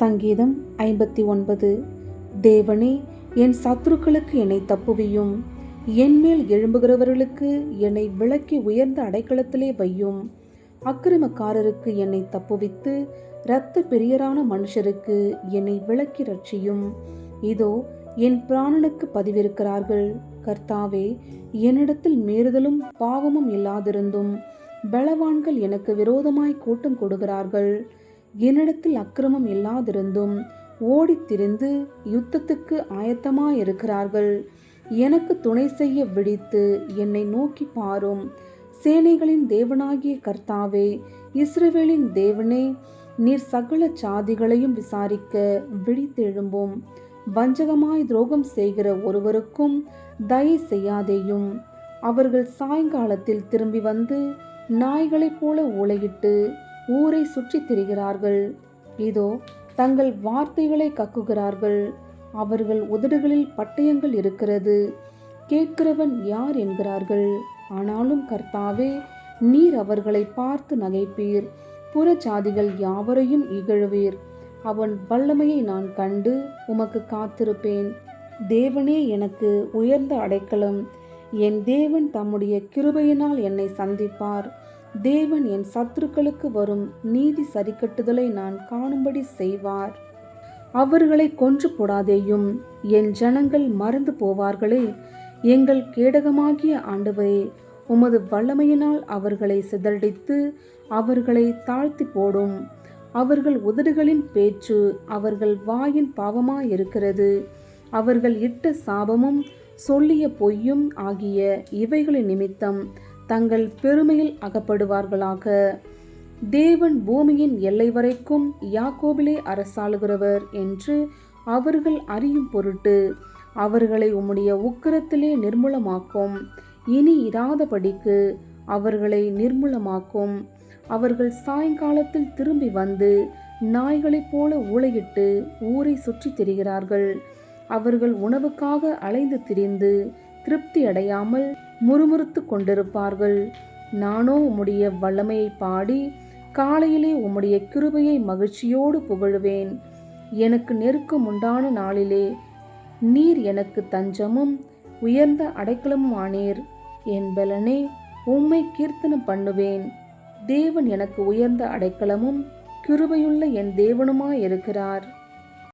சங்கீதம் 59. தேவனே, என் சத்துருக்களுக்கு என்னை தப்புவியும், என்மேல் எழும்புகிறவர்களுக்கு என்னை விலக்கி உயர்ந்த அடைக்கலத்திலே வையும். அக்கிரமக்காரருக்கு என்னை தப்புவித்து இரத்த பிரியரான மனுஷருக்கு என்னை விலக்கி ரட்சியும். இதோ, என் பிராணனுக்கு பதிவிருக்கிறார்கள். கர்த்தாவே, என்னிடத்தில் மீறுதலும் பாவமும் இல்லாதிருந்தும் பலவான்கள் எனக்கு விரோதமாய் கூட்டம் கொடுக்கிறார்கள். என்னிடத்தில் அக்கிரமம் இல்லாதிருந்தும் ஓடித் திரிந்து யுத்தத்துக்கு ஆயத்தமாயிருக்கிறார்கள். எனக்கு துணை செய்ய விழித்து என்னை நோக்கி பாரும். சேனைகளின் தேவனாகிய கர்த்தாவே, இஸ்ரவேலின் தேவனே, நீர் சகல சாதிகளையும் விசாரிக்க விழித்தெழும்பும். வஞ்சகமாய் துரோகம் செய்கிற ஒருவருக்கும் தயை செய்யாதேயும். அவர்கள் சாயங்காலத்தில் திரும்பி வந்து நாய்களைப் போல ஊளையிட்டு ஊரை சுற்றித் திரிகிறார்கள். இதோ, தங்கள் வார்த்தைகளை கக்குகிறார்கள். அவர்கள் உதடுகளில் பட்டயங்கள் இருக்கிறது. கேட்கிறவன் யார் என்கிறார்கள். ஆனாலும் கர்த்தாவே, நீர் அவர்களை பார்த்து நகைப்பீர். புற ஜாதிகள் யாவரையும் இகழுவீர். அவன் வல்லமையை நான் கண்டு உமக்கு காத்திருப்பேன். தேவனே எனக்கு உயர்ந்த அடைக்கலம். என் தேவன் தம்முடைய கிருபையினால் என்னை சந்திப்பார். தேவன் என் சத்துருக்களுக்கு வரும் நீதி சரிக்கட்டுதலை நான் காணும்படி செய்வார். அவர்களை கொன்று போடாதேயும். என் ஜனங்கள் மறந்து போவார்களே. எங்கள் கேடகமாகிய ஆண்டவரே, உமது வல்லமையினால் அவர்களை சிதறடித்து அவர்களை தாழ்த்தி போடும். அவர்கள் உதடுகளின் பேச்சு அவர்கள் வாயின் பாவமாயிருக்கிறது. அவர்கள் இட்ட சாபமும் சொல்லிய பொய்யும் ஆகிய இவைகளின் நிமித்தம் தங்கள் பெருமையில் அகப்படுவார்களாக. தேவன் பூமியின் எல்லை வரைக்கும் யாக்கோபிலே அரசாளுகிறவர் என்று அவர்கள் அறியும் பொருட்டு அவர்களை உம்முடைய உக்கிரத்திலே நிர்மூலமாக்கும். இனி இராதபடிக்கு அவர்களை நிர்மூலமாக்கும். அவர்கள் சாயங்காலத்தில் திரும்பி வந்து நாய்களைப் போல ஊளையிட்டு ஊரை சுற்றித் திரிகிறார்கள். அவர்கள் உணவுக்காக அலைந்து திரிந்து திருப்தி அடையாமல் முறுமுறுத்து கொண்டிருப்பார்கள். நானோ உம்முடைய வல்லமையை பாடி காலையிலே உம்முடைய கிருபையை மகிழ்ச்சியோடு புகழுவேன். எனக்கு நெருக்கம் உண்டான நாளிலே நீர் எனக்கு தஞ்சமும் உயர்ந்த அடைக்கலமும் ஆனீர். என் பலனே, உம்மை கீர்த்தனம் பண்ணுவேன். தேவன் எனக்கு உயர்ந்த அடைக்கலமும் கிருபையுள்ள என் தேவனுமாயிருக்கிறார்.